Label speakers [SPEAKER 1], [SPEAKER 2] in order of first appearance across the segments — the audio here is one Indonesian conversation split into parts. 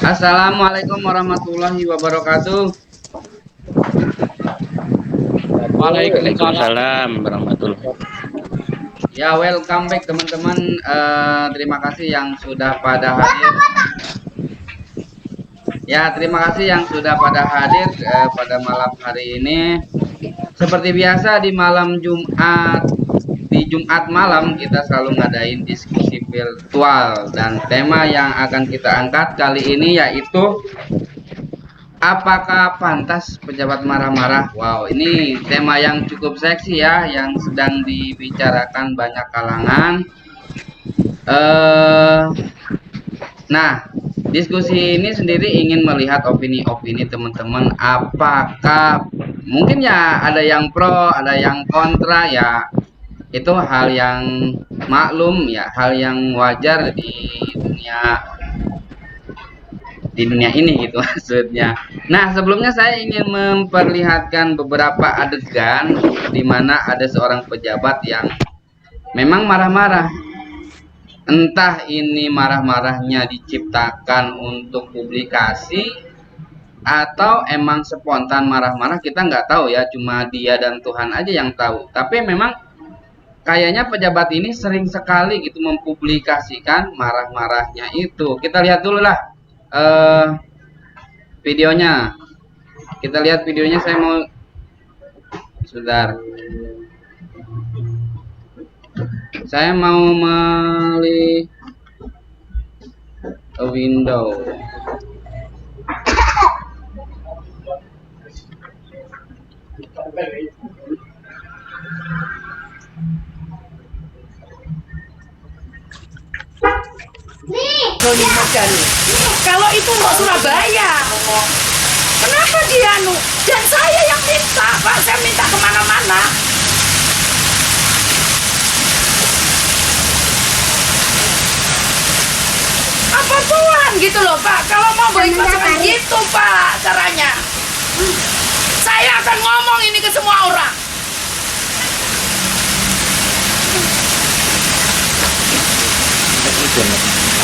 [SPEAKER 1] Assalamualaikum warahmatullahi wabarakatuh.
[SPEAKER 2] Waalaikumsalam warahmatullahi wabarakatuh.
[SPEAKER 1] Ya, welcome back teman-teman. Terima kasih yang sudah pada hadir. Ya, terima kasih yang sudah pada hadir pada malam hari ini. Seperti biasa di malam Jumat, di Jumat malam kita selalu ngadain diskusi virtual dan tema yang akan kita angkat kali ini yaitu apakah pantas pejabat marah-marah? Wow, ini tema yang cukup seksi ya, yang sedang dibicarakan banyak kalangan. Nah, diskusi ini sendiri ingin melihat opini-opini teman-teman. Apakah mungkin ya ada yang pro, ada yang kontra ya. Itu hal yang maklum ya, hal yang wajar di dunia ini gitu maksudnya. Nah, sebelumnya saya ingin memperlihatkan beberapa adegan di mana ada seorang pejabat yang memang marah-marah. Entah ini marah-marahnya diciptakan untuk publikasi atau emang spontan marah-marah, kita nggak tahu ya, cuma dia dan Tuhan aja yang tahu. Tapi memang kayaknya pejabat ini sering sekali gitu mempublikasikan marah-marahnya itu. Kita lihat dulu lah videonya. Kita lihat videonya, saya mau sebentar. Saya mau melihat a window.
[SPEAKER 3] Doni Modan. Kalau itu mau Surabaya, kenapa dia dan saya yang minta, Pak, saya minta kemana-mana. Apa Tuhan gitu loh, Pak, kalau mau boikot gitu, Pak, caranya. Saya akan ngomong ini ke semua orang.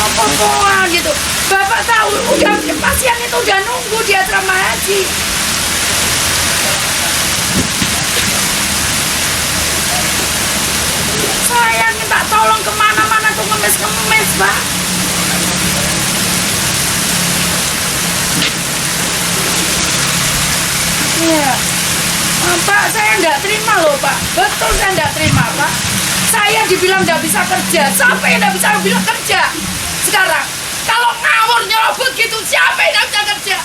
[SPEAKER 3] Apa Tuhan gitu. Bapak tahu, udah pasien itu udah nunggu di asrama haji. Saya minta tolong kemana-mana tuh ngemis-ngemis, Pak. Iya. Pak, saya nggak terima loh, Pak. Betul saya nggak terima, Pak. Saya dibilang nggak bisa kerja. Siapa yang nggak bisa bilang kerja sekarang? Kalau ngawur nyerobot gitu, siapa yang nggak bisa kerja?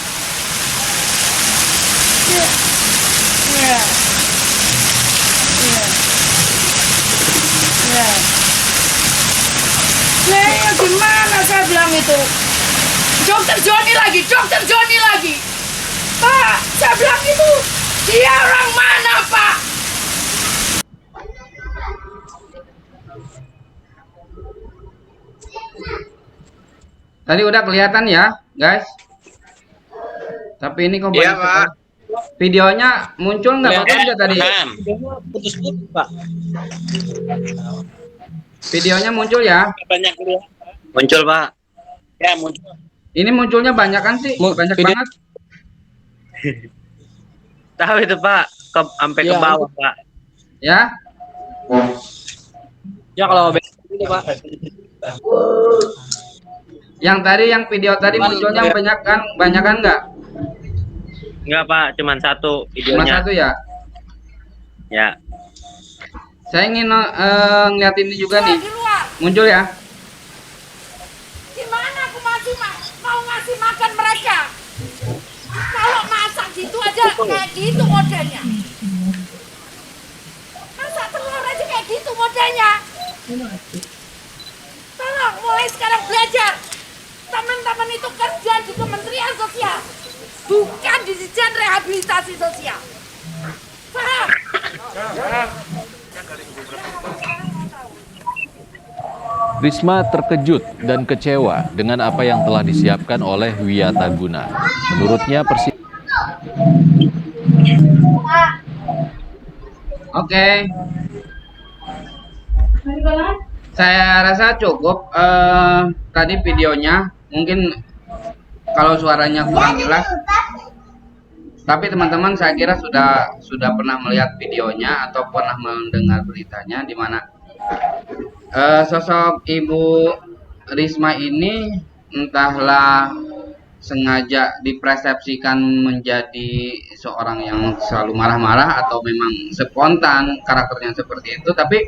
[SPEAKER 3] Iya. Iya. Iya. Iya. Nah, ya gimana saya bilang itu? Dokter Joni lagi, Dokter Joni lagi. Pak, saya bilang itu, dia orang mana, Pak?
[SPEAKER 1] Tadi udah kelihatan ya, guys. Tapi ini kok
[SPEAKER 2] Iya,
[SPEAKER 1] banyak
[SPEAKER 2] Pak.
[SPEAKER 1] videonya muncul nggak Bapak juga tadi?
[SPEAKER 2] Putus-putus, Pak.
[SPEAKER 1] Videonya muncul ya?
[SPEAKER 2] Banyak muncul, Pak. Ya, muncul.
[SPEAKER 1] Ini munculnya banyak kan sih? Banyak banget.
[SPEAKER 2] Tahu itu, Pak. Sampai ke bawah, Pak.
[SPEAKER 1] Ya.
[SPEAKER 2] Ya kalau itu, Pak.
[SPEAKER 1] Yang tadi yang video tadi munculnya banyak kan nggak?
[SPEAKER 2] Enggak, Pak, cuman satu
[SPEAKER 1] Cuma
[SPEAKER 2] videonya.
[SPEAKER 1] satu ya.
[SPEAKER 2] Ya.
[SPEAKER 1] Saya ingin ngeliat ini juga nih. Muncul ya.
[SPEAKER 3] Gimana aku mau ngasih makan mereka? Kalau masak gitu aja kayak gitu modelnya. Masak telur aja kayak gitu modelnya. Tolong mulai sekarang belajar. Teman-teman itu kerja di Kementerian Sosial, bukan di Dijen Rehabilitasi Sosial. Paham?
[SPEAKER 4] Risma terkejut dan kecewa dengan apa yang telah disiapkan oleh Wiyataguna. Menurutnya
[SPEAKER 1] Oke. Saya rasa cukup tadi videonya. Mungkin kalau suaranya kurang jelas. Tapi teman-teman saya kira sudah pernah melihat videonya atau pernah mendengar beritanya di mana sosok Ibu Risma ini entahlah sengaja dipersepsikan menjadi seorang yang selalu marah-marah atau memang spontan karakternya seperti itu, tapi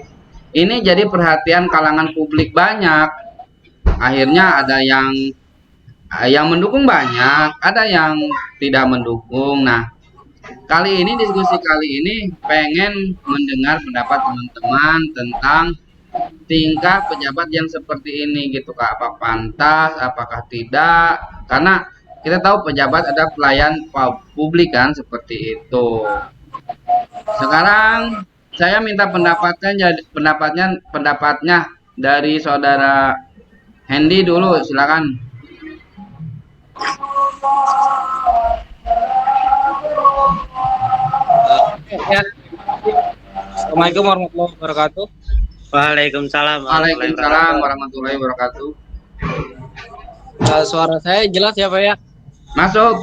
[SPEAKER 1] ini jadi perhatian kalangan publik banyak. Akhirnya ada yang mendukung banyak, ada yang tidak mendukung. Nah, diskusi kali ini pengen mendengar pendapat teman-teman tentang tingkah pejabat yang seperti ini gitu Kak. Apa pantas, apakah tidak? Karena kita tahu pejabat ada pelayan publik kan, seperti itu. Sekarang saya minta pendapatnya dari saudara Hendy dulu, silakan.
[SPEAKER 5] Ya. Assalamualaikum warahmatullahi wabarakatuh.
[SPEAKER 2] Waalaikumsalam.
[SPEAKER 1] Waalaikumsalam warahmatullahi wabarakatuh.
[SPEAKER 5] Suara saya jelas ya Pak ya?
[SPEAKER 1] Masuk.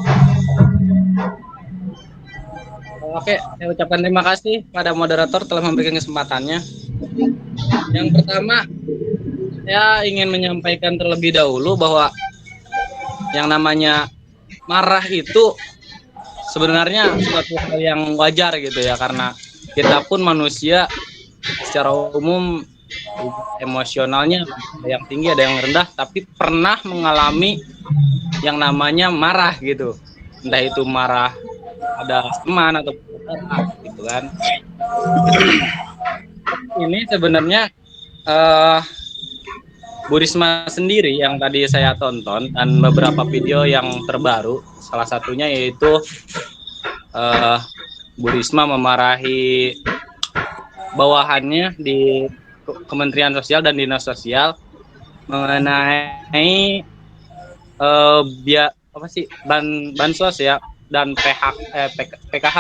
[SPEAKER 5] Oke, saya ucapkan terima kasih pada moderator telah memberikan kesempatannya. Yang pertama, saya ingin menyampaikan terlebih dahulu bahwa yang namanya marah itu sebenarnya suatu hal yang wajar gitu ya, karena kita pun manusia secara umum emosionalnya ada yang tinggi ada yang rendah, tapi pernah mengalami yang namanya marah gitu, entah itu marah ada teman atau gitu kan. Ini sebenarnya Bu Risma sendiri yang tadi saya tonton dan beberapa video yang terbaru, salah satunya yaitu Bu Risma memarahi bawahannya di Kementerian Sosial dan Dinas Sosial mengenai bansos ya dan PKH.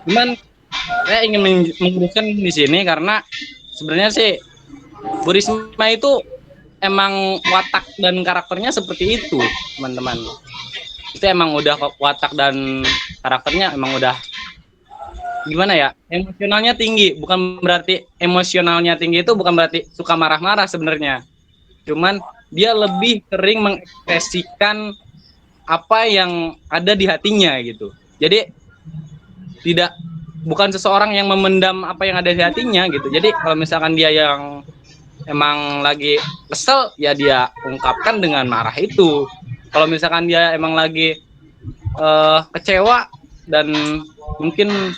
[SPEAKER 5] Cuman saya ingin meluruskan di sini karena sebenarnya sih Bu Risma itu emang watak dan karakternya seperti itu, teman-teman. Itu emang udah watak dan karakternya emang udah gimana ya, emosionalnya tinggi. Bukan berarti emosionalnya tinggi itu bukan berarti suka marah-marah sebenarnya. Cuman dia lebih sering mengekspresikan apa yang ada di hatinya gitu. Jadi bukan seseorang yang memendam apa yang ada di hatinya gitu. Jadi kalau misalkan dia yang emang lagi kesel, ya dia ungkapkan dengan marah itu. Kalau misalkan dia emang lagi kecewa dan mungkin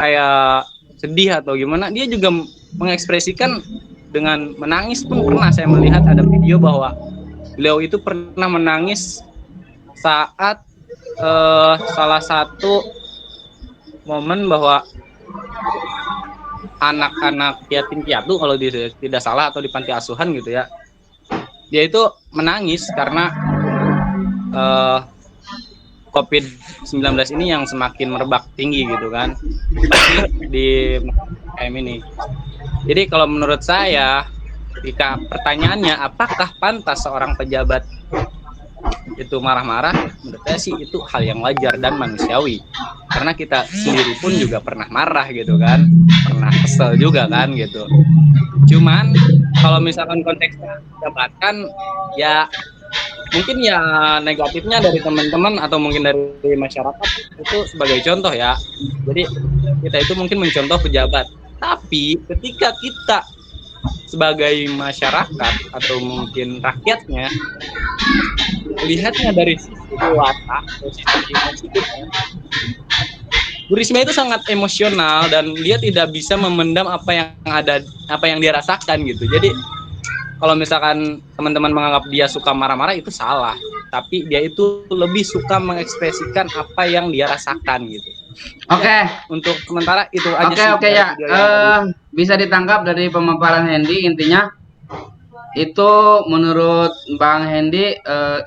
[SPEAKER 5] kayak sedih atau gimana, dia juga mengekspresikan dengan menangis pun pernah saya melihat ada video bahwa beliau itu pernah menangis saat salah satu momen bahwa anak-anak yatim piatu kalau tidak salah atau di panti asuhan gitu ya, dia itu menangis karena COVID-19 ini yang semakin merebak tinggi gitu kan di KM ini. Jadi kalau menurut saya, ketika pertanyaannya apakah pantas seorang pejabat itu marah-marah, menurut saya sih itu hal yang wajar dan manusiawi, karena kita sendiri pun juga pernah marah gitu kan, pernah kesel juga kan gitu. Cuman kalau misalkan konteksnya jabatan, ya mungkin ya negatifnya dari teman-teman atau mungkin dari masyarakat itu sebagai contoh ya. Jadi kita itu mungkin mencontoh pejabat, tapi ketika kita sebagai masyarakat atau mungkin rakyatnya lihatnya dari sisi watak atau sisi positifnya, Bu Risma itu sangat emosional dan dia tidak bisa memendam apa yang dia rasakan gitu. Jadi kalau misalkan teman-teman menganggap dia suka marah-marah, itu salah, tapi dia itu lebih suka mengekspresikan apa yang dia rasakan gitu.
[SPEAKER 1] Oke.
[SPEAKER 5] Untuk sementara itu aja sih.
[SPEAKER 1] Oke ya. Bisa ditangkap dari pemaparan Hendy, intinya itu menurut Bang Hendy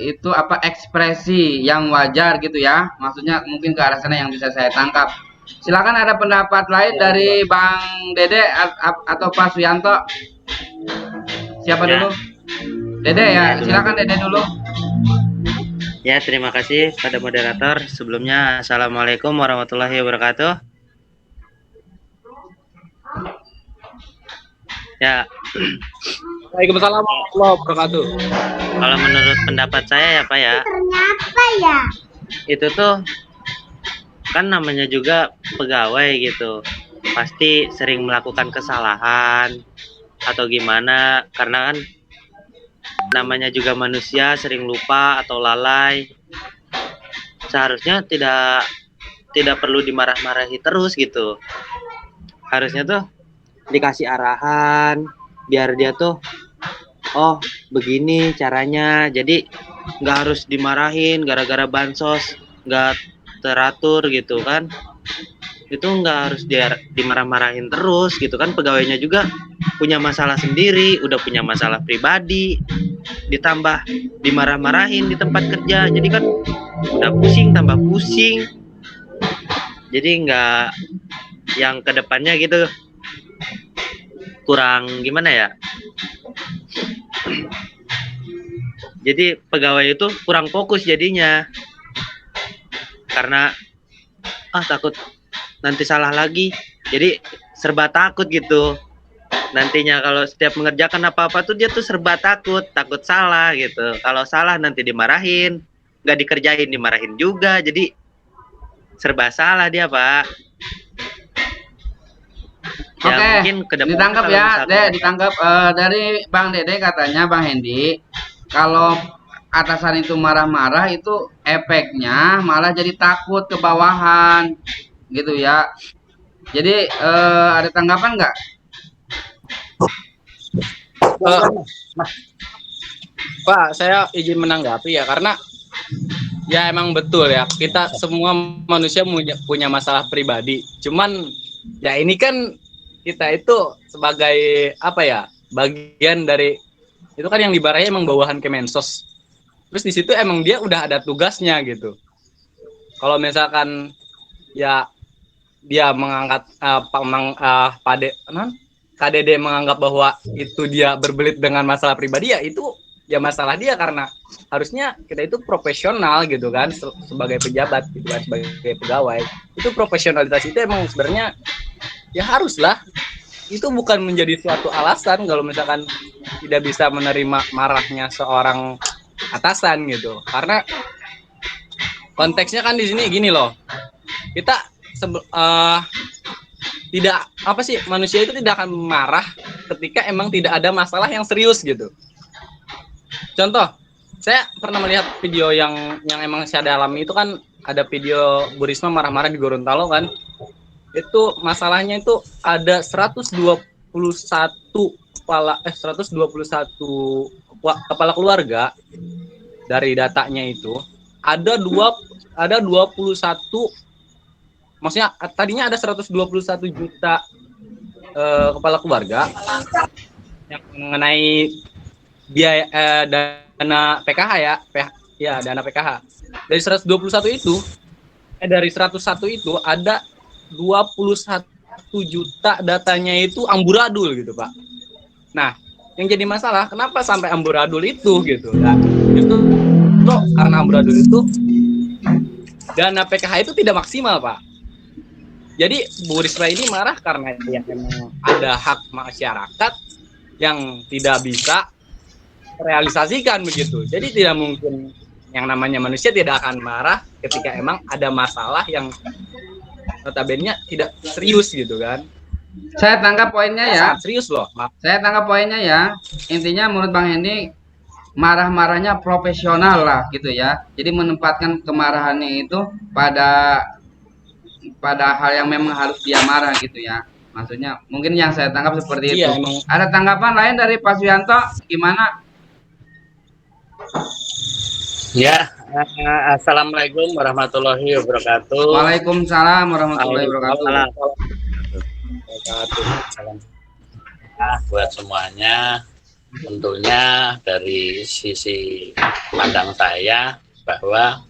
[SPEAKER 1] itu apa, ekspresi yang wajar gitu ya. Maksudnya mungkin ke arah sana yang bisa saya tangkap. Silakan ada pendapat lain dari Bang Dede atau Pak Suyanto. Siapa dulu? Dede ya, silakan Dede dulu.
[SPEAKER 2] Ya, terima kasih pada moderator. Sebelumnya, Assalamualaikum warahmatullahi wabarakatuh. Ya,
[SPEAKER 5] Waalaikumsalam warahmatullahi wabarakatuh.
[SPEAKER 2] kalau menurut pendapat saya ya Pak ya, itu tuh kan namanya juga pegawai gitu. Pasti sering melakukan kesalahan atau gimana, karena kan namanya juga manusia sering lupa atau lalai. Seharusnya tidak perlu dimarah-marahi terus gitu. Harusnya tuh dikasih arahan biar dia tuh oh begini caranya. Jadi nggak harus dimarahin gara-gara bansos nggak teratur gitu kan. Itu nggak harus dimarah-marahin terus gitu kan. Pegawainya juga punya masalah sendiri, udah punya masalah pribadi, ditambah dimarah-marahin di tempat kerja, jadi kan udah pusing tambah pusing. Jadi nggak, yang kedepannya gitu kurang gimana ya, jadi pegawai itu kurang fokus jadinya karena takut nanti salah lagi, jadi serba takut gitu. Nantinya kalau setiap mengerjakan apa-apa tuh dia tuh serba takut salah gitu. Kalau salah nanti dimarahin, nggak dikerjain dimarahin juga, jadi serba salah dia Pak. Ya,
[SPEAKER 1] Oke,
[SPEAKER 2] mungkin ke depan
[SPEAKER 1] ditangkap
[SPEAKER 2] kalau
[SPEAKER 1] ya,
[SPEAKER 2] misalkan
[SPEAKER 1] Dek, ditangkap dari Bang Dede katanya Bang Hendi, kalau atasan itu marah-marah itu efeknya malah jadi takut ke bawahan, gitu ya. Jadi ada tanggapan nggak?
[SPEAKER 5] Pak, saya izin menanggapi ya, karena ya emang betul ya, kita semua manusia punya masalah pribadi. Cuman ya ini kan kita itu sebagai apa ya, bagian dari itu kan yang dibarahi emang bawahan Kemensos. Terus di situ emang dia udah ada tugasnya gitu. Kalau misalkan ya dia mengangkat KDD menganggap bahwa itu dia berbelit dengan masalah pribadi, ya itu ya masalah dia, karena harusnya kita itu profesional gitu kan, sebagai pejabat gitu kan, sebagai pegawai itu profesionalitas itu emang sebenarnya ya haruslah, itu bukan menjadi suatu alasan kalau misalkan tidak bisa menerima marahnya seorang atasan gitu. Karena konteksnya kan di sini gini loh, kita tidak apa sih, manusia itu tidak akan marah ketika emang tidak ada masalah yang serius gitu. Contoh, saya pernah melihat video yang emang saya dalami itu kan, ada video Bu Risma marah-marah di Gorontalo kan. Itu masalahnya itu ada 121 kepala keluarga. Dari datanya itu ada 21, maksudnya tadinya ada 121 juta kepala keluarga yang mengenai biaya dana PKH ya, dana PKH. Dari 121 itu dari 101 itu ada 21 juta datanya itu amburadul gitu Pak. Nah, yang jadi masalah kenapa sampai amburadul itu gitu. Nah, itu karena amburadul itu dana PKH itu tidak maksimal Pak. Jadi Bu Risma ini marah karena ya memang ada hak masyarakat yang tidak bisa realisasikan begitu. Jadi tidak mungkin, yang namanya manusia tidak akan marah ketika emang ada masalah yang notabene tidak serius gitu kan.
[SPEAKER 1] Saya tangkap poinnya ya.
[SPEAKER 5] Sangat serius loh.
[SPEAKER 1] Saya tangkap poinnya ya. Intinya menurut Bang Hendi, marah-marahnya profesional lah gitu ya. Jadi menempatkan kemarahannya itu pada hal yang memang harus dia marah gitu ya. Maksudnya mungkin yang saya tangkap seperti itu.
[SPEAKER 5] Emang.
[SPEAKER 1] Ada tanggapan lain dari Pak Suyanto gimana?
[SPEAKER 2] Ya, assalamualaikum warahmatullahi wabarakatuh.
[SPEAKER 1] Waalaikumsalam warahmatullahi wabarakatuh.
[SPEAKER 2] Salam buat semuanya. Tentunya dari sisi pandang saya bahwa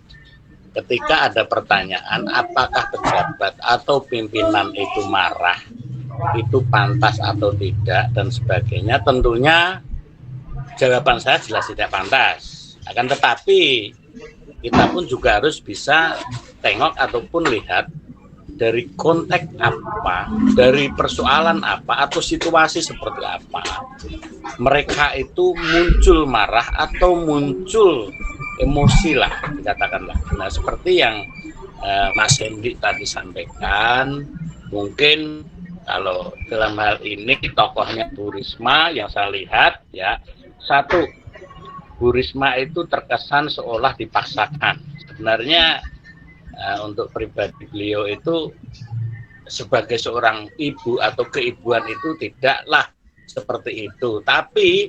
[SPEAKER 2] ketika ada pertanyaan apakah pejabat atau pimpinan itu marah, itu pantas atau tidak dan sebagainya, tentunya jawaban saya jelas tidak pantas. Akan tetapi
[SPEAKER 6] kita pun juga harus bisa tengok ataupun lihat dari konteks apa, dari persoalan apa, atau situasi seperti apa mereka itu muncul marah atau muncul emosi lah, dikatakanlah. Nah, seperti yang Mas Hendy tadi sampaikan, mungkin kalau dalam hal ini tokohnya Bu Risma yang saya lihat ya, satu, Bu Risma itu terkesan seolah dipaksakan. Sebenarnya untuk pribadi beliau itu sebagai seorang ibu atau keibuan itu tidaklah seperti itu, tapi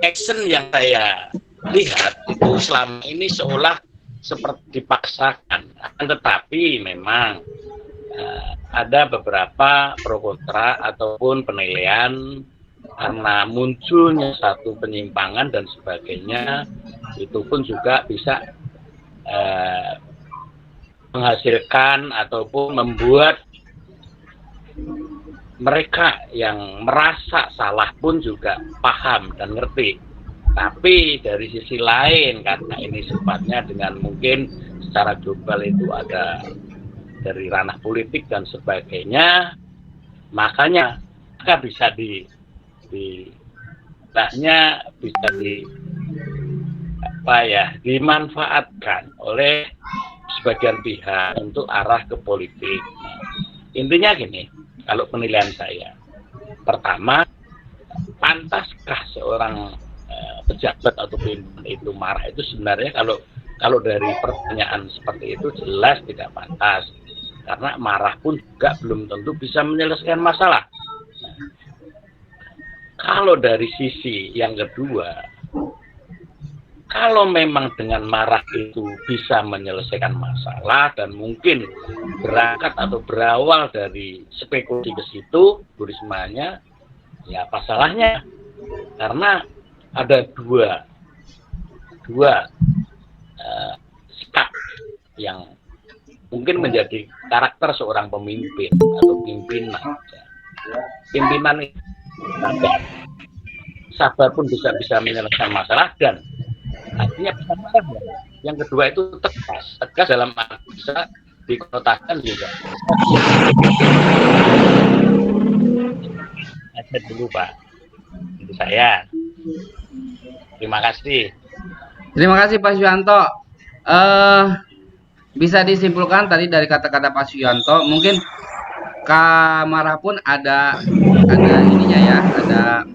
[SPEAKER 6] action yang saya lihat itu selama ini seolah seperti dipaksakan. Tetapi memang ada beberapa pro kontra ataupun penilaian karena munculnya satu penyimpangan dan sebagainya, itu pun juga bisa menghasilkan ataupun membuat mereka yang merasa salah pun juga paham dan ngerti. Tapi dari sisi lain, karena ini sifatnya dengan mungkin secara global itu ada dari ranah politik dan sebagainya, makanya bisa dimanfaatkan oleh sebagian pihak untuk arah ke politik. Intinya gini, kalau penilaian saya, pertama, pantaskah seorang pejabat atau pimpinan itu marah? Itu sebenarnya kalau dari pertanyaan seperti itu jelas tidak pantas, karena marah pun juga belum tentu bisa menyelesaikan masalah. Nah, kalau dari sisi yang kedua, kalau memang dengan marah itu bisa menyelesaikan masalah dan mungkin berangkat atau berawal dari spekulasi ke situ, Bu Rismanya, ya apa salahnya? Karena ada dua sikap yang mungkin menjadi karakter seorang pemimpin atau pimpinan. Pimpinan itu sabar pun bisa menyelesaikan masalah, dan artinya bisa marah. Yang kedua itu tegas dalam arti bisa dikonotasikan juga. Aja dulu Pak, itu saya. Terima kasih.
[SPEAKER 1] Terima kasih Pak Suyanto. Bisa disimpulkan tadi dari kata-kata Pak Suyanto, mungkin marah pun ada ininya ya, ada.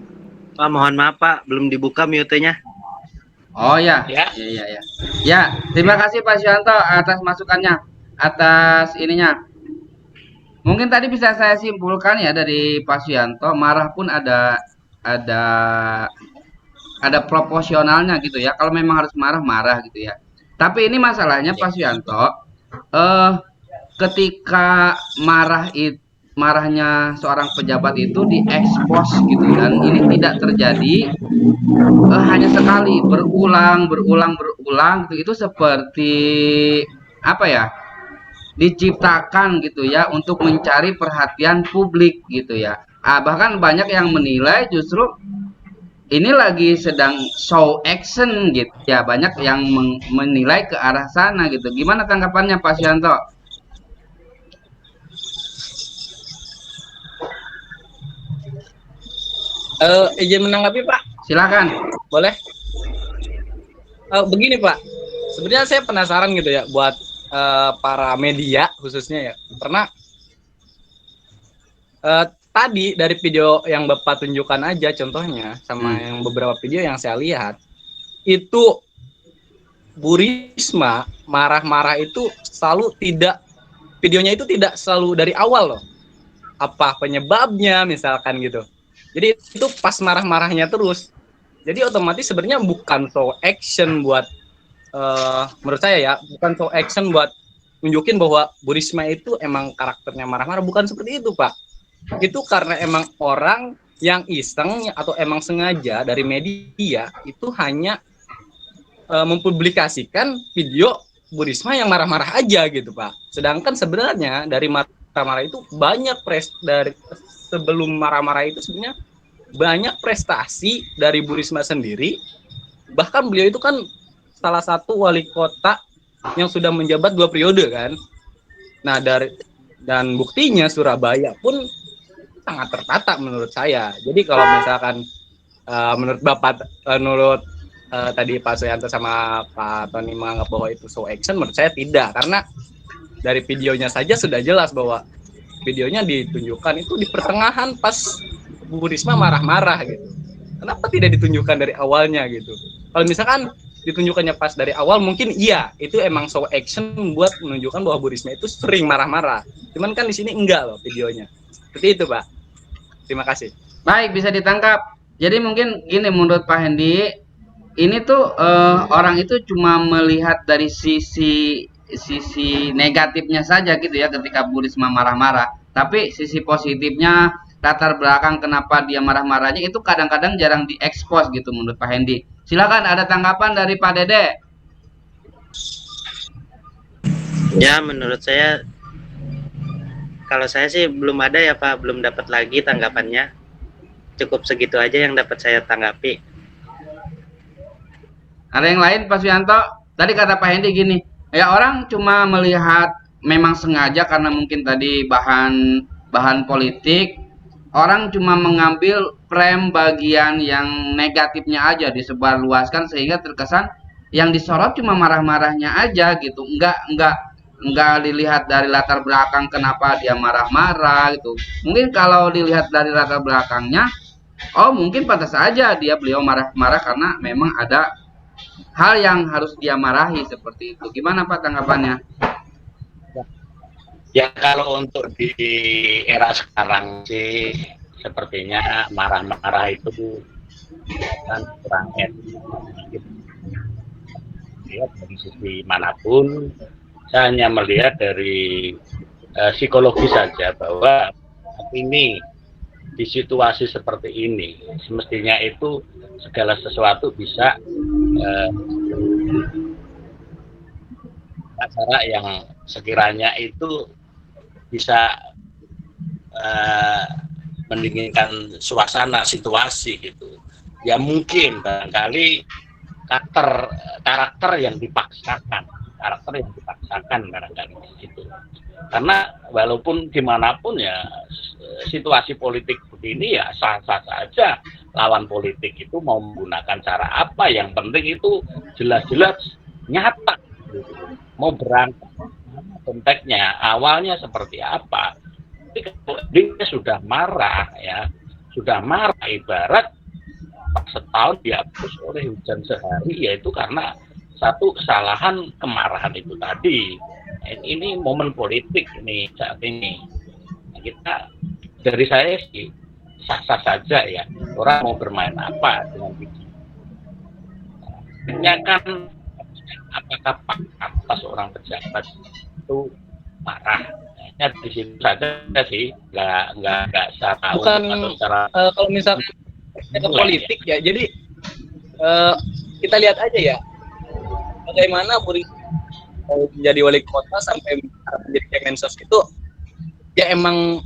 [SPEAKER 2] Pak, mohon maaf Pak, belum dibuka mute-nya.
[SPEAKER 1] Oh ya. Ya, terima kasih Pak Suyanto atas masukannya, atas ininya. Mungkin tadi bisa saya simpulkan ya dari Pak Suyanto, marah pun ada proporsionalnya gitu ya. Kalau memang harus marah gitu ya. Tapi ini masalahnya Pak Suyanto, ketika marahnya seorang pejabat itu diekspos gitu, dan ini tidak terjadi hanya sekali, berulang gitu. Itu seperti apa ya, diciptakan gitu ya untuk mencari perhatian publik gitu ya. Bahkan banyak yang menilai justru ini lagi sedang show action gitu ya, banyak yang menilai ke arah sana gitu. Gimana tanggapannya Pak Suyanto?
[SPEAKER 5] Izin menanggapi Pak,
[SPEAKER 1] Silakan.
[SPEAKER 5] boleh? Begini Pak, sebenarnya saya penasaran gitu ya buat para media khususnya ya, karena tadi dari video yang Bapak tunjukkan aja contohnya, sama yang beberapa video yang saya lihat, itu Bu Risma marah-marah itu selalu videonya itu tidak selalu dari awal loh. Apa penyebabnya misalkan gitu. Jadi itu pas marah-marahnya terus. Jadi otomatis sebenarnya bukan show action buat menurut saya ya, bukan show action buat nunjukin bahwa Bu Risma itu emang karakternya marah-marah, bukan seperti itu Pak. Itu karena emang orang yang iseng atau emang sengaja dari media itu hanya mempublikasikan video Bu Risma yang marah-marah aja gitu Pak. Sedangkan sebenarnya dari marah-marah itu banyak dari sebelum marah-marah itu sebenarnya banyak prestasi dari Bu Risma sendiri. Bahkan beliau itu kan salah satu wali kota yang sudah menjabat 2 periode kan. Nah, dan buktinya Surabaya pun sangat tertata menurut saya. Jadi kalau misalkan menurut Bapak, menurut tadi Pak Suyanto sama Pak Tony menganggap bahwa itu show action, menurut saya tidak, karena dari videonya saja sudah jelas bahwa videonya ditunjukkan itu di pertengahan pas Bu Risma marah-marah gitu. Kenapa tidak ditunjukkan dari awalnya gitu? Kalau misalkan ditunjukkannya pas dari awal, mungkin iya, itu emang show action buat menunjukkan bahwa Bu Risma itu sering marah-marah. Cuman kan di sini enggak loh videonya. Seperti itu, Pak. Terima kasih.
[SPEAKER 1] Baik, bisa ditangkap. Jadi mungkin gini menurut Pak Hendi, ini tuh orang itu cuma melihat dari sisi negatifnya saja gitu ya ketika Bu Risma marah-marah. Tapi sisi positifnya, latar belakang kenapa dia marah-marahnya itu kadang-kadang jarang diekspos gitu menurut Pak Hendi. Silakan, ada tanggapan dari Pak Dede.
[SPEAKER 2] Ya, menurut saya, kalau saya sih belum ada ya Pak, belum dapat lagi tanggapannya. Cukup segitu aja yang dapat saya tanggapi.
[SPEAKER 1] Ada yang lain Pak Suyanto? Tadi kata Pak Hendi gini, ya orang cuma melihat memang sengaja karena mungkin tadi bahan politik, orang cuma mengambil frame bagian yang negatifnya aja disebarluaskan sehingga terkesan yang disorot cuma marah-marahnya aja gitu. Enggak dilihat dari latar belakang kenapa dia marah-marah gitu. Mungkin kalau dilihat dari latar belakangnya, oh mungkin pantas saja beliau marah-marah karena memang ada hal yang harus dia marahi seperti itu. Gimana Pak tanggapannya?
[SPEAKER 6] Ya kalau untuk di era sekarang sih sepertinya marah-marah itu kan kurang etis. Lihat dari sisi manapun, saya hanya melihat dari psikologi saja bahwa ini di situasi seperti ini semestinya itu segala sesuatu bisa cara yang sekiranya itu bisa mendinginkan suasana situasi gitu. Ya mungkin barangkali karakter yang dipaksakan barangkali gitu. Karena walaupun dimanapun ya situasi politik begini ya sah-sah saja lawan politik itu mau menggunakan cara apa, yang penting itu jelas-jelas nyata gitu. Mau berangkat konteksnya awalnya seperti apa. Tapi kalau dia sudah marah ibarat setahun dihapus oleh hujan sehari, yaitu karena satu kesalahan kemarahan itu tadi. Ini momen politik ini saat ini. Kita dari saya sih sah-sah saja ya, orang mau bermain apa dengan video. Kan apakah pantas seorang pejabat itu marah? Ya di situ saja sih, nggak secara
[SPEAKER 5] Bukan
[SPEAKER 6] atau secara
[SPEAKER 5] kalau misalkan ke politik ya, jadi kita lihat aja ya bagaimana Bu Risma menjadi wali kota sampai menjadi Kemensos itu ya emang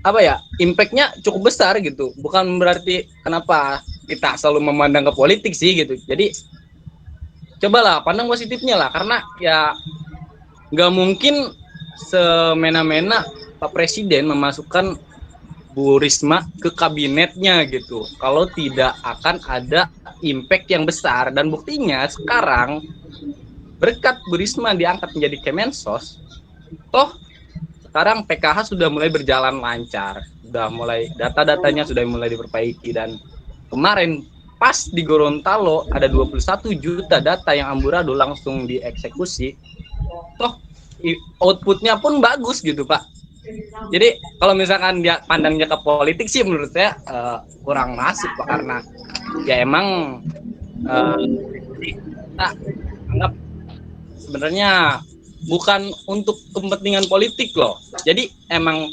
[SPEAKER 5] apa ya, impact-nya cukup besar gitu. Bukan berarti kenapa kita selalu memandang ke politik sih gitu. Jadi cobalah pandang positifnya lah, karena ya nggak mungkin semena-mena Pak Presiden memasukkan Bu Risma ke kabinetnya gitu kalau tidak akan ada impact yang besar. Dan buktinya sekarang berkat Bu Risma diangkat menjadi Kemensos, toh sekarang PKH sudah mulai berjalan lancar, sudah mulai data-datanya sudah mulai diperbaiki, dan kemarin pas di Gorontalo ada 21 juta data yang amburadul langsung dieksekusi, toh outputnya pun bagus gitu Pak. Jadi kalau misalkan dia pandangnya ke politik sih menurut saya kurang masuk Pak, karena ya emang kita anggap sebenarnya bukan untuk kepentingan politik loh. Jadi emang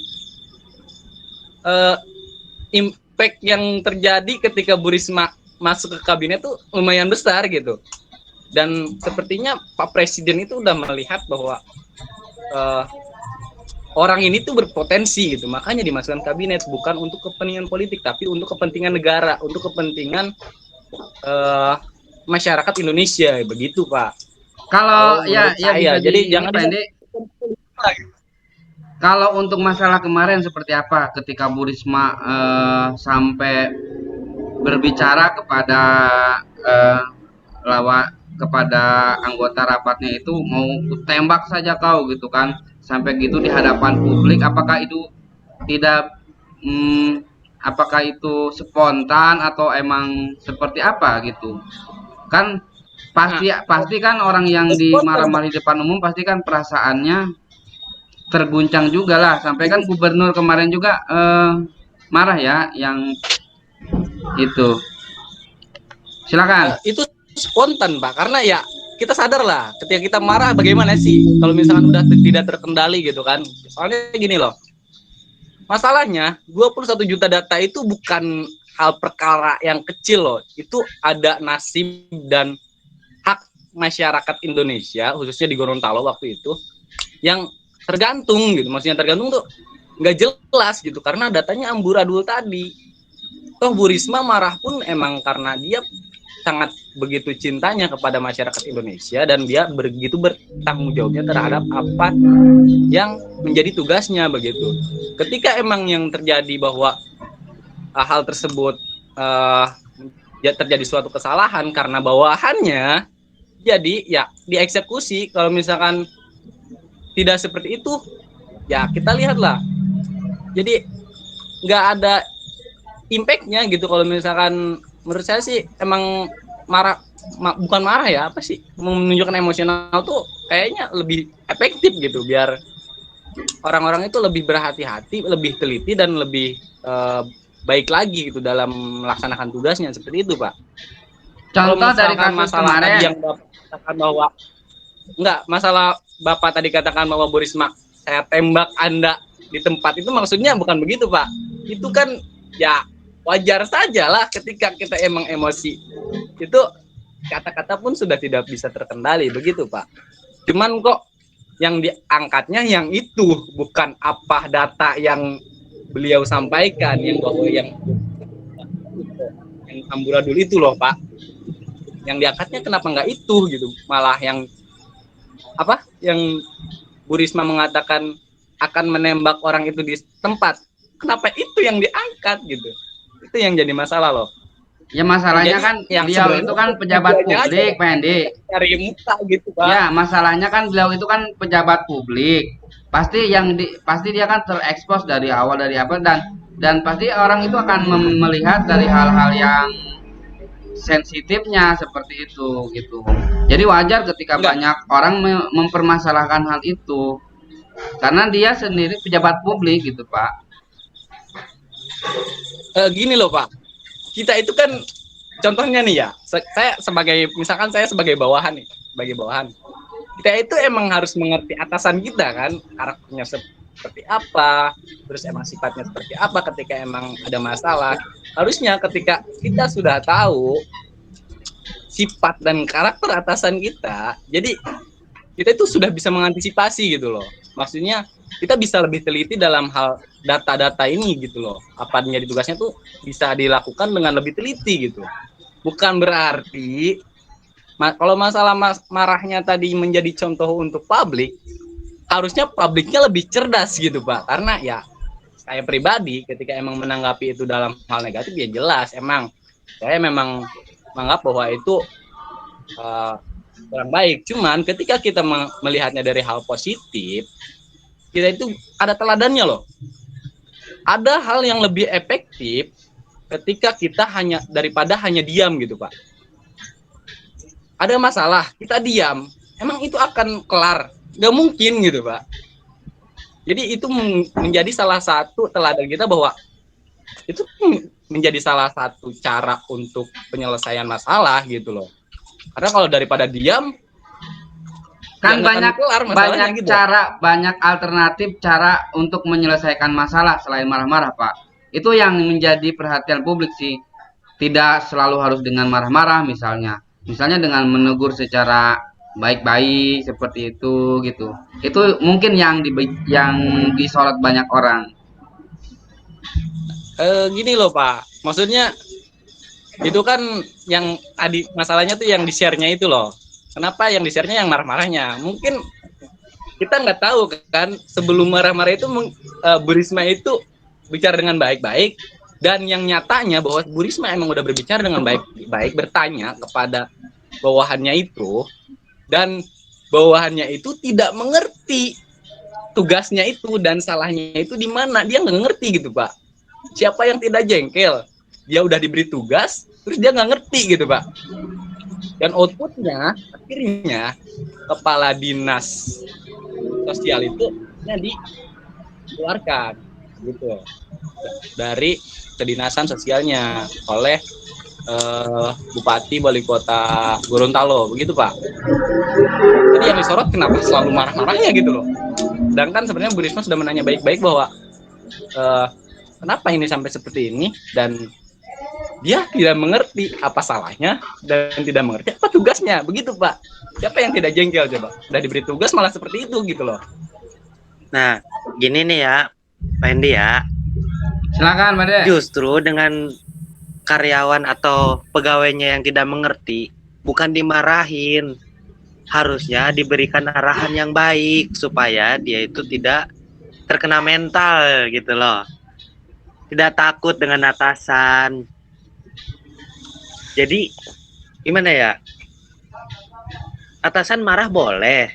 [SPEAKER 5] impact yang terjadi ketika Bu Risma masuk ke kabinet tuh lumayan besar gitu. Dan sepertinya Pak Presiden itu udah melihat bahwa orang ini tuh berpotensi gitu. Makanya dimasukkan kabinet bukan untuk kepentingan politik tapi untuk kepentingan negara, untuk kepentingan masyarakat Indonesia, begitu Pak.
[SPEAKER 1] Kalau ya
[SPEAKER 5] menurut
[SPEAKER 1] ya
[SPEAKER 5] saya,
[SPEAKER 1] bisa
[SPEAKER 5] jadi
[SPEAKER 1] di ini
[SPEAKER 5] jangan
[SPEAKER 1] Pak Andi. Kalau untuk masalah kemarin seperti apa ketika Bu Risma sampai berbicara kepada eh, kepada anggota rapatnya itu mau tembak saja kau gitu kan sampai gitu di hadapan publik, apakah itu tidak apakah itu spontan atau emang seperti apa gitu kan,
[SPEAKER 5] Nah,
[SPEAKER 1] pasti pasti kan orang yang
[SPEAKER 5] spontan, Pak.
[SPEAKER 1] dimarah-marah di depan umum pasti kan perasaannya terguncang juga lah, sampai kan
[SPEAKER 5] Itu
[SPEAKER 1] gubernur kemarin juga marah ya yang itu. Silakan.
[SPEAKER 5] itu spontan, Pak, karena ya kita sadar lah ketika kita marah bagaimana sih kalau misalkan udah tidak terkendali gitu kan. Soalnya gini loh, masalahnya 21 juta data itu bukan hal perkara yang kecil loh, itu ada nasib dan hak masyarakat Indonesia khususnya di Gorontalo waktu itu yang tergantung gitu, maksudnya tergantung tuh nggak jelas gitu karena datanya amburadul tadi. Toh Bu Risma marah pun emang karena dia sangat begitu cintanya kepada masyarakat Indonesia dan dia begitu bertanggung jawabnya terhadap apa yang menjadi tugasnya begitu. Ketika emang yang terjadi bahwa hal tersebut ya terjadi suatu kesalahan karena bawahannya, jadi ya dieksekusi. Kalau misalkan tidak seperti itu, ya kita lihatlah. Jadi nggak ada impactnya gitu. Kalau misalkan menurut saya sih emang bukan marah ya, apa sih, menunjukkan emosional tuh kayaknya lebih efektif gitu biar orang-orang itu lebih berhati-hati, lebih teliti dan lebih baik lagi gitu dalam melaksanakan tugasnya seperti itu, Pak. Kalau
[SPEAKER 1] Contoh dari
[SPEAKER 5] misalkan
[SPEAKER 1] kasus
[SPEAKER 5] masalah tadi
[SPEAKER 1] kemarin.
[SPEAKER 5] yang Bapak katakan bahwa enggak, masalah Bapak tadi katakan bahwa Bu Risma saya tembak Anda di tempat itu maksudnya bukan begitu, Pak. Itu kan ya wajar saja lah ketika kita emang emosi. Itu kata-kata pun sudah tidak bisa terkendali begitu, Pak. Cuman kok yang diangkatnya yang itu, bukan apa data yang beliau sampaikan yang bahwa yang amburadul itu loh, Pak. Yang diangkatnya kenapa nggak itu gitu, malah yang apa yang Bu Risma mengatakan akan menembak orang itu di tempat, kenapa itu yang diangkat gitu, itu yang jadi masalah loh.
[SPEAKER 1] Ya masalahnya
[SPEAKER 5] Jadi
[SPEAKER 1] kan
[SPEAKER 5] yang
[SPEAKER 1] beliau itu kan pejabat publik, Pak Hendi.
[SPEAKER 5] cari muka gitu, Pak.
[SPEAKER 1] Ya, masalahnya kan beliau itu kan pejabat publik. Pasti pasti dia kan terekspos dari awal dari apa, dan pasti orang itu akan melihat dari hal-hal yang sensitifnya seperti itu gitu. Jadi wajar ketika
[SPEAKER 5] Enggak,
[SPEAKER 1] banyak orang mempermasalahkan hal itu karena dia sendiri pejabat publik gitu, Pak.
[SPEAKER 5] gini loh, Pak, kita itu kan contohnya nih ya, saya sebagai misalkan saya sebagai bawahan nih, sebagai bawahan, kita itu emang harus mengerti atasan kita kan, karakternya seperti apa, terus emang sifatnya seperti apa ketika emang ada masalah. Harusnya ketika kita sudah tahu sifat dan karakter atasan kita, jadi kita itu sudah bisa mengantisipasi gitu loh. Maksudnya kita bisa lebih teliti dalam hal data-data ini gitu loh. Apa menjadi tugasnya tuh bisa dilakukan dengan lebih teliti gitu. Bukan berarti kalau masalah marahnya tadi menjadi contoh untuk publik, harusnya publiknya lebih cerdas gitu, Pak. Karena ya saya pribadi ketika emang menanggapi itu dalam hal negatif ya jelas emang saya memang menganggap bahwa itu kurang baik. Cuman ketika kita melihatnya dari hal positif, kita itu ada teladannya loh. Ada hal yang lebih efektif ketika kita daripada hanya diam gitu, Pak. Ada masalah, kita diam, emang itu akan kelar? Gak mungkin gitu, Pak. Jadi itu menjadi salah satu teladan kita bahwa itu menjadi salah satu cara untuk penyelesaian masalah gitu loh. Karena kalau daripada diam
[SPEAKER 1] Kan banyak
[SPEAKER 5] gitu.
[SPEAKER 1] banyak alternatif cara untuk menyelesaikan masalah selain marah-marah, Pak. Itu yang menjadi perhatian publik sih. Tidak selalu harus dengan marah-marah misalnya. Misalnya dengan menegur secara baik-baik seperti itu gitu. Itu mungkin yang disorot banyak orang.
[SPEAKER 5] Gini loh, Pak. Maksudnya itu kan yang tadi masalahnya tuh yang di-share-nya itu loh. kenapa yang di-share-nya yang marah-marahnya? Mungkin kita nggak tahu kan sebelum marah-marah itu Bu Risma itu bicara dengan baik-baik, dan yang nyatanya bahwa Bu Risma emang udah berbicara dengan baik-baik, bertanya kepada bawahannya itu, dan bawahannya itu tidak mengerti tugasnya itu dan salahnya itu di mana, dia nggak ngerti gitu Pak. Siapa yang tidak jengkel? Dia udah diberi tugas, terus dia nggak ngerti gitu Pak. Dan outputnya akhirnya kepala dinas sosial itu dikeluarkan gitu dari kedinasan sosialnya oleh Bupati Wali Kota Gorontalo, begitu Pak. Jadi yang disorot kenapa selalu marah-marahnya gitu loh. Sedangkan sebenarnya Bu Risma sudah menanya baik-baik bahwa kenapa ini sampai seperti ini, dan dia tidak mengerti apa salahnya dan tidak mengerti apa tugasnya, begitu Pak. Siapa yang tidak jengkel coba? Udah diberi tugas malah seperti itu gitu loh.
[SPEAKER 2] Nah, gini nih ya, Pak Hendy ya.
[SPEAKER 1] Silakan, Made.
[SPEAKER 2] Justru dengan karyawan atau pegawainya yang tidak mengerti, bukan dimarahin. Harusnya diberikan arahan yang baik supaya dia itu tidak terkena mental gitu loh. Tidak takut dengan atasan. Jadi gimana ya? Atasan marah boleh.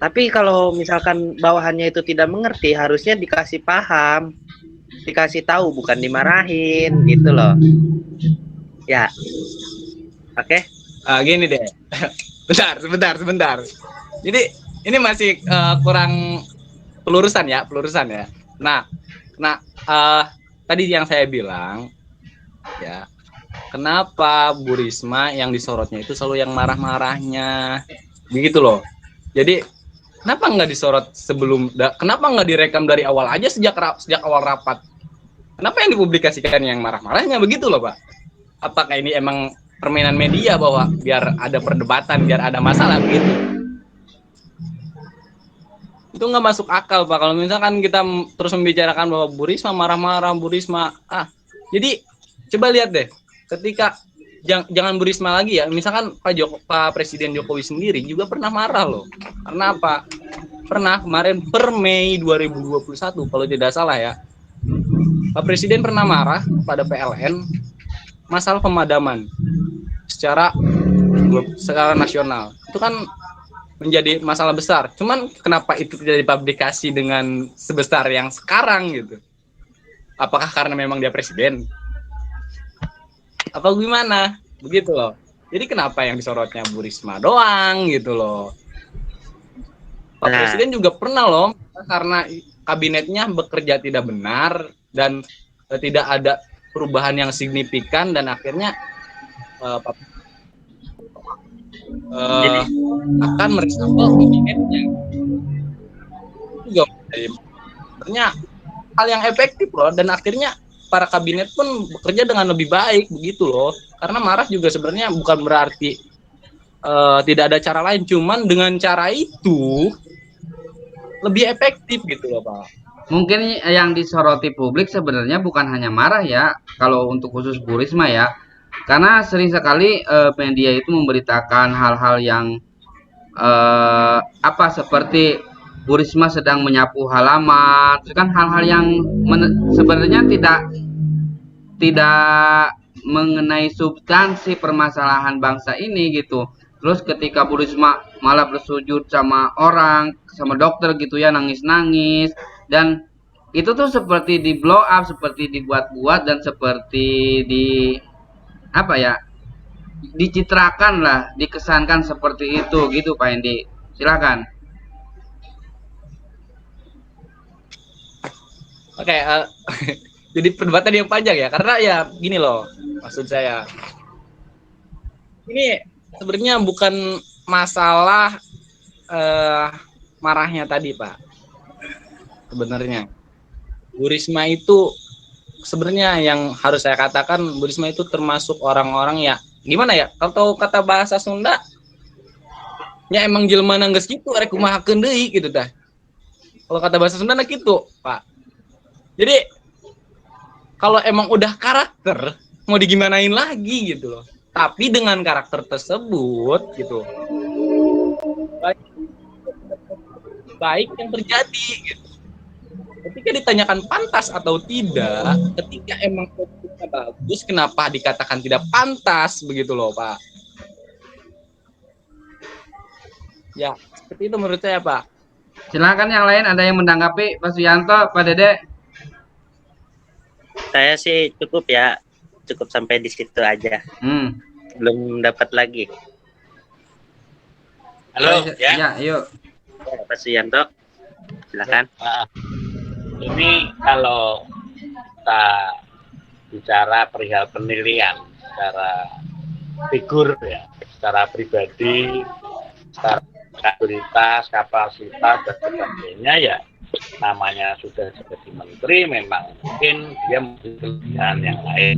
[SPEAKER 2] Tapi kalau misalkan bawahannya itu tidak mengerti, harusnya dikasih paham. Dikasih tahu, bukan dimarahin gitu loh. Ya. Oke.
[SPEAKER 5] Gini deh. Sebentar. Jadi ini masih kurang pelurusan ya. Nah, tadi yang saya bilang ya, kenapa Bu Risma yang disorotnya itu selalu yang marah-marahnya, begitu loh. Jadi kenapa nggak disorot sebelum? Kenapa nggak direkam dari awal aja sejak awal rapat? Kenapa yang dipublikasikan yang marah-marahnya, begitu loh Pak? Apakah ini emang permainan media bahwa biar ada perdebatan, biar ada masalah gitu? Itu nggak masuk akal Pak. Kalau misalkan kita terus membicarakan bahwa Bu Risma marah-marah, Bu Risma jadi coba lihat deh, ketika jangan Bu Risma lagi ya, misalkan Pak Presiden Jokowi sendiri juga pernah marah loh. Karena apa? Pernah kemarin per Mei 2021 kalau tidak salah ya, Pak Presiden pernah marah pada PLN masalah pemadaman secara nasional. Itu kan menjadi masalah besar. Cuman kenapa itu tidak dipublikasi dengan sebesar yang sekarang gitu? Apakah karena memang dia presiden? Apa gimana? Begitu loh. Jadi kenapa yang disorotnya Bu Risma doang gitu loh? Pak Presiden juga pernah loh, karena kabinetnya bekerja tidak benar dan tidak ada perubahan yang signifikan, dan akhirnya akan mereshuffle kabinetnya. Juga sebenarnya hal yang efektif loh, dan akhirnya para kabinet pun bekerja dengan lebih baik begitu loh. Karena marah juga sebenarnya bukan berarti tidak ada cara lain, cuman dengan cara itu lebih efektif gitu loh Pak.
[SPEAKER 1] Mungkin yang disoroti publik sebenarnya bukan hanya marah ya, kalau untuk khusus Bu Risma ya, karena sering sekali media itu memberitakan hal-hal yang seperti Bu Risma sedang menyapu halaman, itu kan hal-hal yang sebenarnya tidak mengenai substansi permasalahan bangsa ini gitu. Terus ketika Bu Risma malah bersujud sama orang, sama dokter gitu ya, nangis-nangis, dan itu tuh seperti di blow up, seperti dibuat-buat, dan seperti dicitrakan lah, dikesankan seperti itu gitu Pak Hendy. Silakan.
[SPEAKER 5] Oke, jadi perdebatan yang panjang ya, karena ya gini loh, maksud saya ini sebenarnya bukan masalah marahnya tadi Pak. Sebenarnya Bu Risma itu sebenarnya yang harus saya katakan, Bu Risma itu termasuk orang-orang ya, gimana ya, kalau kata bahasa Sunda ya emang jelema nangges gitu, arek kumahakeun deui gitu tah. Kalau kata bahasa Sunda gitu Pak. Jadi kalau emang udah karakter, mau digimanain lagi gitu loh. tapi dengan karakter tersebut gitu baik, baik yang terjadi gitu. Ketika ditanyakan pantas atau tidak, ketika emang outputnya bagus, kenapa dikatakan tidak pantas begitu loh Pak? Ya seperti itu menurut saya Pak.
[SPEAKER 1] Silakan yang lain, ada yang menanggapi Pak Suyanto, Pak Dede.
[SPEAKER 2] Saya sih cukup ya, cukup sampai di situ aja. Belum dapat lagi.
[SPEAKER 6] Halo, ya.
[SPEAKER 1] Ya, yuk.
[SPEAKER 2] Ya, Pak Suyanto, silakan.
[SPEAKER 6] Ini kalau kita bicara perihal penilaian secara figur ya, secara pribadi, secara kapasitas dan sebagainya ya, namanya sudah jadi menteri, memang mungkin dia memiliki kelebihan yang lain.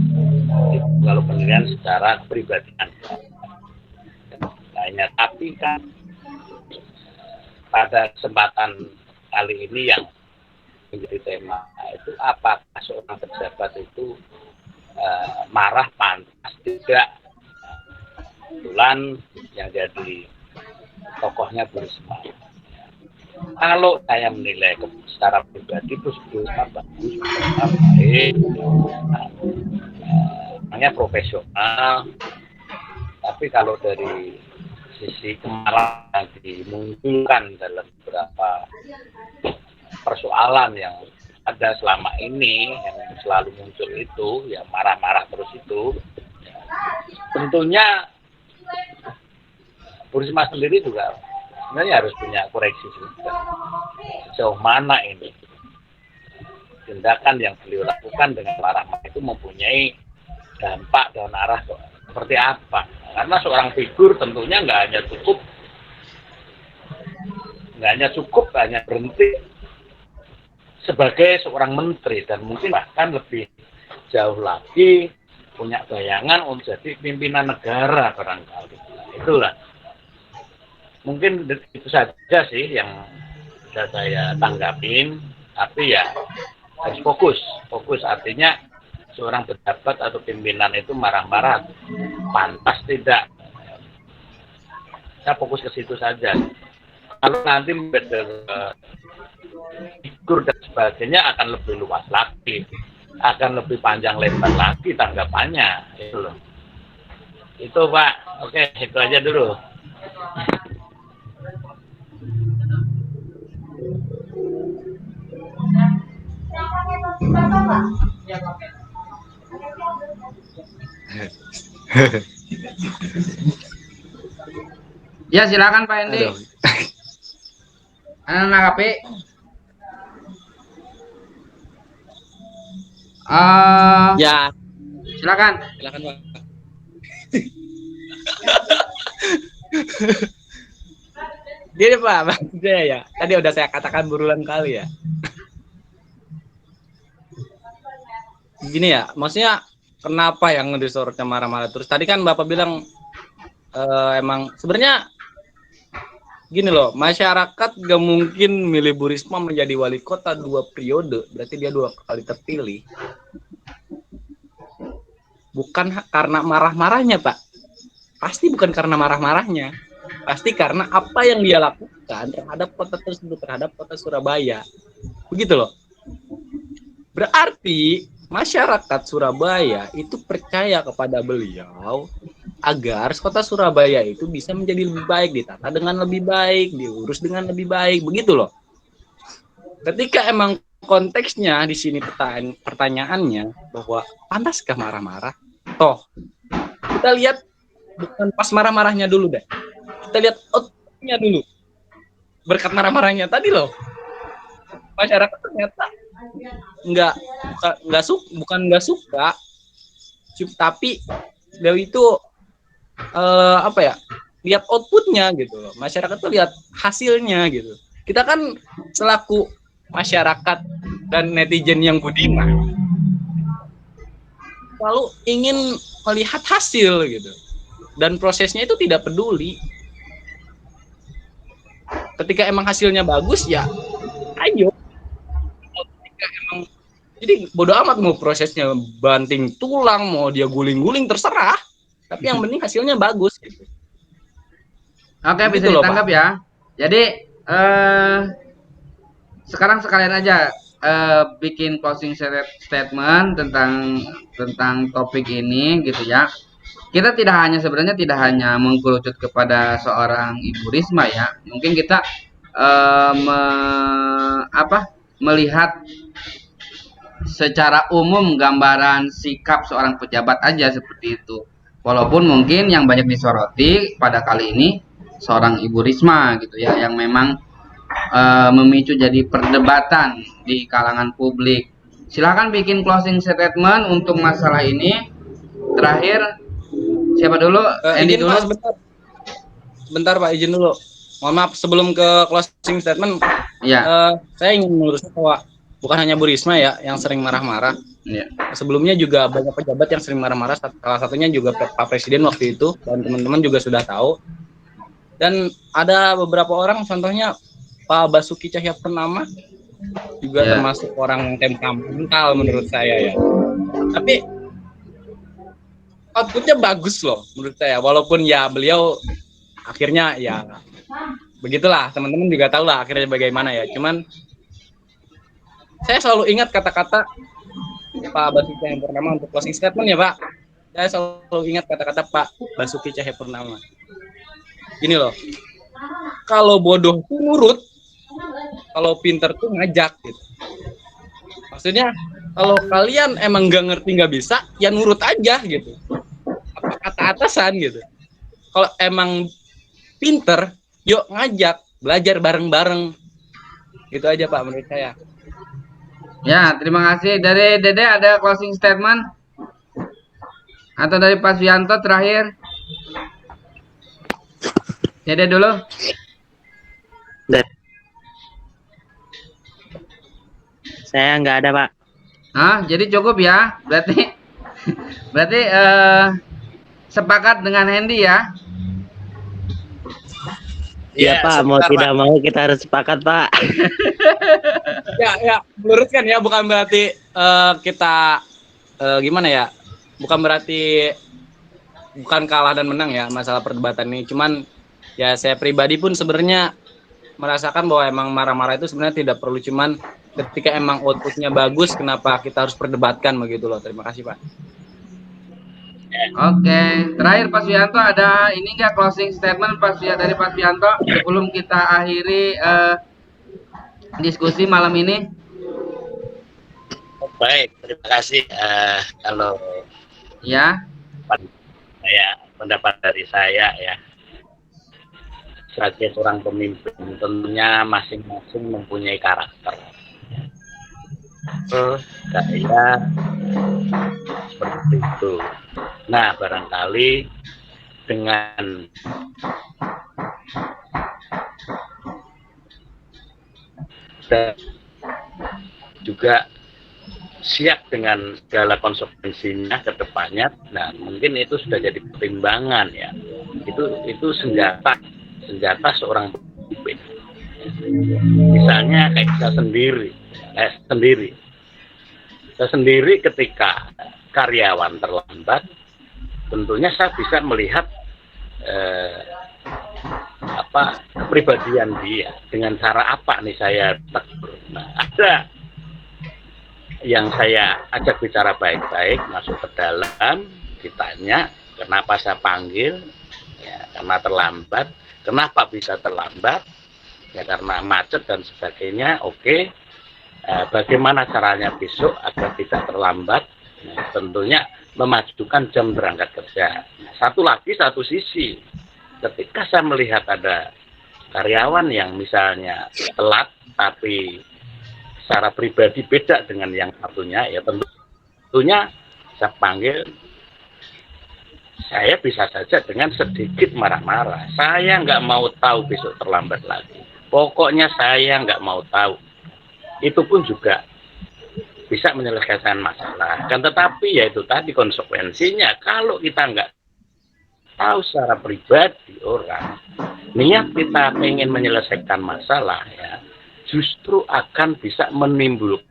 [SPEAKER 6] Itu kalau penilaian secara kepribadian lainnya, tapi kan pada kesempatan kali ini yang menjadi tema itu, apakah seorang pejabat itu marah, pantas, tidak. Kebetulan yang jadi tokohnya Bu Risma. Kalau saya menilai secara pribadi itu sebetulnya bagus, baik, namanya profesional. Tapi kalau dari sisi kemarahan yang dimunculkan dalam beberapa persoalan yang ada selama ini, yang selalu muncul itu, ya marah-marah terus itu, tentunya Bu Risma sendiri juga sebenarnya harus punya koreksi juga. Sejauh mana ini tindakan yang beliau lakukan dengan marah-marah itu mempunyai dampak dan arah seperti apa? Karena seorang figur tentunya nggak hanya berhenti sebagai seorang menteri, dan mungkin bahkan lebih jauh lagi punya bayangan untuk jadi pimpinan negara barangkali. Itulah. Mungkin itu saja sih yang bisa saya tanggapin, tapi ya harus fokus artinya seorang pejabat atau pimpinan itu marah-marah pantas tidak, saya fokus ke situ saja. Kalau nanti figur dan sebagainya akan lebih luas lagi, akan lebih panjang lebar lagi tanggapannya, itu loh. Itu Pak, oke itu aja dulu.
[SPEAKER 1] Ya silakan Pak Hendi. Nanggapi.
[SPEAKER 5] Ya,
[SPEAKER 1] Silakan
[SPEAKER 5] Pak. Gini Pak, maksudnya ya, tadi udah saya katakan berulang kali ya. Gini ya, maksudnya kenapa yang disorotnya marah-marah terus? Tadi kan Bapak bilang emang sebenarnya gini loh, masyarakat gak mungkin milih Bu Risma menjadi wali kota 2 periode, berarti dia 2 kali terpilih. Bukan karena marah-marahnya Pak, pasti bukan karena marah-marahnya, pasti karena apa yang dia lakukan terhadap kota tersebut, terhadap kota Surabaya, begitu loh. Berarti masyarakat Surabaya itu percaya kepada beliau agar kota Surabaya itu bisa menjadi lebih baik, ditata dengan lebih baik, diurus dengan lebih baik, begitu loh. Ketika emang konteksnya di sini pertanyaannya bahwa pantaskah marah-marah? Toh kita lihat bukan pas marah-marahnya dulu deh, kita lihat outputnya dulu. Berkat marah-marahnya tadi loh, masyarakat ternyata bukan nggak suka, tapi beliau itu lihat outputnya gitu loh. Masyarakat tuh lihat hasilnya gitu. Kita kan selaku masyarakat dan netizen yang budiman selalu ingin melihat hasil gitu, dan prosesnya itu tidak peduli. Ketika emang hasilnya bagus ya ayo. Ketika emang, jadi bodo amat mau prosesnya banting tulang, mau dia guling-guling, terserah. tapi yang penting hasilnya bagus gitu.
[SPEAKER 1] Oke,
[SPEAKER 5] Gitu
[SPEAKER 1] bisa
[SPEAKER 5] loh,
[SPEAKER 1] ditangkap ya. Jadi sekarang sekalian aja bikin closing statement tentang topik ini gitu ya. Kita sebenarnya tidak hanya mengkerucut kepada seorang Ibu Risma ya. Mungkin kita melihat secara umum gambaran sikap seorang pejabat aja seperti itu. Walaupun mungkin yang banyak disoroti pada kali ini seorang Ibu Risma gitu ya, yang memang memicu jadi perdebatan di kalangan publik. Silahkan bikin closing statement untuk masalah ini. Terakhir, siapa dulu? Andy
[SPEAKER 5] Izin
[SPEAKER 1] dulu.
[SPEAKER 5] Pak, sebentar Pak, izin dulu. Mohon maaf sebelum ke closing statement,
[SPEAKER 1] Ya.
[SPEAKER 5] saya ingin meluruskan bahwa bukan hanya Bu Risma ya yang sering marah-marah.
[SPEAKER 1] Ya.
[SPEAKER 5] Sebelumnya juga banyak pejabat yang sering marah-marah. Salah satunya juga Pak Presiden waktu itu, dan teman-teman juga sudah tahu. Dan ada beberapa orang, contohnya Pak Basuki Cahayapurnama juga
[SPEAKER 1] Ya.
[SPEAKER 5] termasuk orang yang temperamental menurut saya ya. Tapi outputnya bagus loh menurut saya, walaupun ya beliau akhirnya ya begitulah, teman-teman juga tahu lah akhirnya bagaimana ya. Cuman saya selalu ingat kata-kata Pak Basuki Cahayapurnama untuk closing statement ya Pak. Saya selalu ingat kata-kata Pak Basuki Cahayapurnama. Gini loh, kalau bodoh tuh nurut, kalau pinter tuh ngajak gitu. Maksudnya kalau kalian emang nggak ngerti, nggak bisa, ya nurut aja gitu. Apa kata atasan gitu. Kalau emang pinter, yuk ngajak, belajar bareng-bareng. Gitu aja Pak menurut saya.
[SPEAKER 1] Ya, terima kasih. Dari Dede ada closing statement? Atau dari Pak Suyanto terakhir? Dede dulu.
[SPEAKER 2] Saya nggak ada, Pak.
[SPEAKER 1] Jadi cukup ya. Berarti sepakat dengan Hendy ya.
[SPEAKER 2] Iya, Pak. Mau
[SPEAKER 5] sebentar,
[SPEAKER 2] tidak
[SPEAKER 5] Pak.
[SPEAKER 2] mau kita harus sepakat, Pak.
[SPEAKER 5] Ya, meluruskan ya, bukan berarti kita gimana ya? Bukan berarti bukan kalah dan menang ya masalah perdebatan ini. Cuman ya saya pribadi pun sebenarnya merasakan bahwa emang marah-marah itu sebenarnya tidak perlu, cuman ketika emang outputnya bagus, kenapa kita harus perdebatkan begitu loh. Terima kasih Pak.
[SPEAKER 1] Oke, terakhir Pak Suyanto ada ini enggak closing statement dari Pak Suyanto sebelum kita akhiri diskusi malam ini?
[SPEAKER 6] Baik, terima kasih. Kalau
[SPEAKER 1] Ya.
[SPEAKER 6] pendapat dari saya ya, sebagai seorang pemimpin tentunya masing-masing mempunyai karakter. Saya seperti itu. Nah, barangkali dengan juga siap dengan segala konsekuensinya ke depannya. Nah, mungkin itu sudah jadi pertimbangan ya. Itu senjata seorang pemimpin. Misalnya kayak saya sendiri ketika karyawan terlambat, tentunya saya bisa melihat kepribadian dia, dengan cara apa nih saya tegur. Nah, ada yang saya ajak bicara baik-baik, masuk ke dalam, ditanya kenapa saya panggil, ya, karena terlambat. Kenapa bisa terlambat? Ya karena macet dan sebagainya. Oke. Bagaimana caranya besok agar tidak terlambat? Nah, tentunya memajukan jam berangkat kerja. Nah, satu sisi, ketika saya melihat ada karyawan yang misalnya telat tapi secara pribadi beda dengan yang satunya, ya tentunya saya panggil. Saya bisa saja dengan sedikit marah-marah. Saya nggak mau tahu besok terlambat lagi. Pokoknya saya nggak mau tahu. Itu pun juga bisa menyelesaikan masalah. Kan tetapi ya itu tadi konsekuensinya. Kalau kita nggak tahu secara pribadi orang, niat kita ingin menyelesaikan masalah ya, justru akan bisa menimbulkan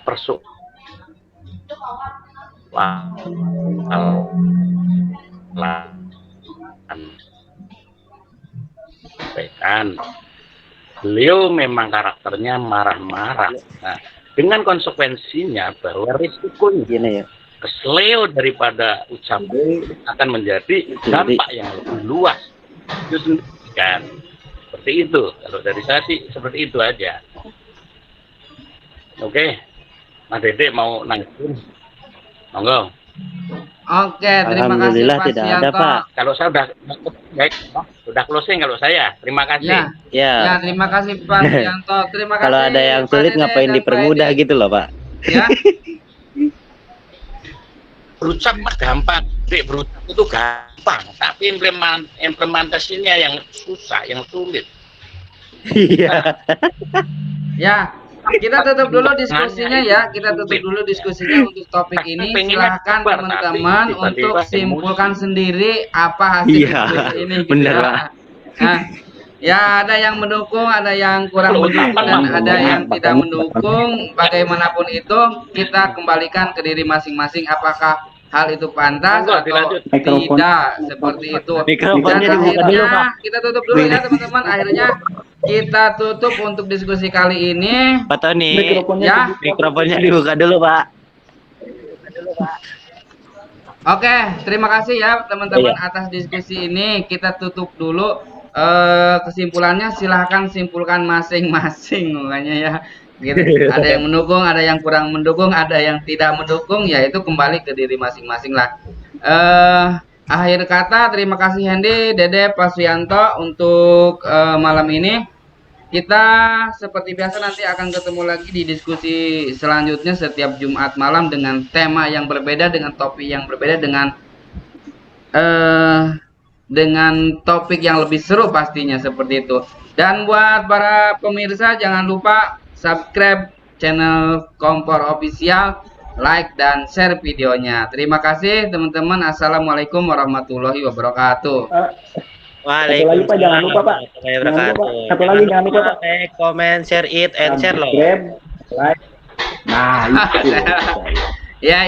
[SPEAKER 6] persoalan sampaikan. Beliau memang karakternya marah-marah. Nah, dengan konsekuensinya bahwa risikonya kesleo daripada ucapan akan menjadi dampak yang lebih luas. Itu sendiri kan. Seperti itu. Kalau dari saya sih seperti itu aja. Oke. Mas Dede mau nanggepin? Monggo.
[SPEAKER 1] Oke, terima kasih Pak Sianto.
[SPEAKER 6] Kalau saya udah closing kalau saya. Terima kasih.
[SPEAKER 1] Ya, terima kasih Pak Sianto. Terima kasih.
[SPEAKER 7] Kalau ada yang
[SPEAKER 1] Pak
[SPEAKER 7] sulit
[SPEAKER 1] Dede
[SPEAKER 7] ngapain
[SPEAKER 1] dan
[SPEAKER 7] dipermudah
[SPEAKER 1] Pak Edi.
[SPEAKER 7] gitu loh, Pak.
[SPEAKER 1] Ya.
[SPEAKER 6] Berucap mah gampang, berucap itu gampang, tapi implementasinya yang susah, yang sulit.
[SPEAKER 7] Iya.
[SPEAKER 1] Ya, kita tutup dulu diskusinya ya. Kita tutup dulu diskusinya untuk topik ini. Silahkan teman-teman untuk simpulkan sendiri apa hasil
[SPEAKER 7] Iya,
[SPEAKER 1] diskusi ini. Gitu
[SPEAKER 7] bener,
[SPEAKER 1] ya.
[SPEAKER 7] Pak.
[SPEAKER 1] Nah, ya ada yang mendukung, ada yang kurang mendukung, dan ada yang tidak mendukung. Bagaimanapun itu, kita kembalikan ke diri masing-masing. Apakah hal itu pantas atau tidak, seperti itu. Dan
[SPEAKER 7] Mikrofonnya dibuka dulu, Pak.
[SPEAKER 1] akhirnya kita tutup dulu ya teman-teman. Akhirnya kita tutup untuk diskusi kali ini.
[SPEAKER 7] Pak Tony,
[SPEAKER 1] Ya,
[SPEAKER 7] mikrofonnya dibuka dulu, Pak.
[SPEAKER 1] oke, terima kasih ya teman-teman atas diskusi ini. Kita tutup dulu. Kesimpulannya silahkan simpulkan masing-masing, makanya ya. Gitu. Ada yang mendukung, ada yang kurang mendukung, ada yang tidak mendukung, ya itu kembali ke diri masing-masing lah. Akhir kata, terima kasih Hendy, Dede, Pak Suyanto untuk malam ini. Kita seperti biasa nanti akan ketemu lagi di diskusi selanjutnya setiap Jumat malam dengan tema yang berbeda, dengan topik yang berbeda, dengan topik yang lebih seru pastinya seperti itu. Dan buat para pemirsa jangan lupa subscribe channel Kompor Official, like dan share videonya. Terima kasih teman-teman. Assalamualaikum warahmatullahi wabarakatuh.
[SPEAKER 2] Waalaikumsalam.
[SPEAKER 8] Pak, jangan lupa, Pak. Satu lagi jangan lupa, Pak.
[SPEAKER 2] Like, comment, share it, and share loh.
[SPEAKER 8] Subscribe, like. Nah, itu.
[SPEAKER 1] Ya.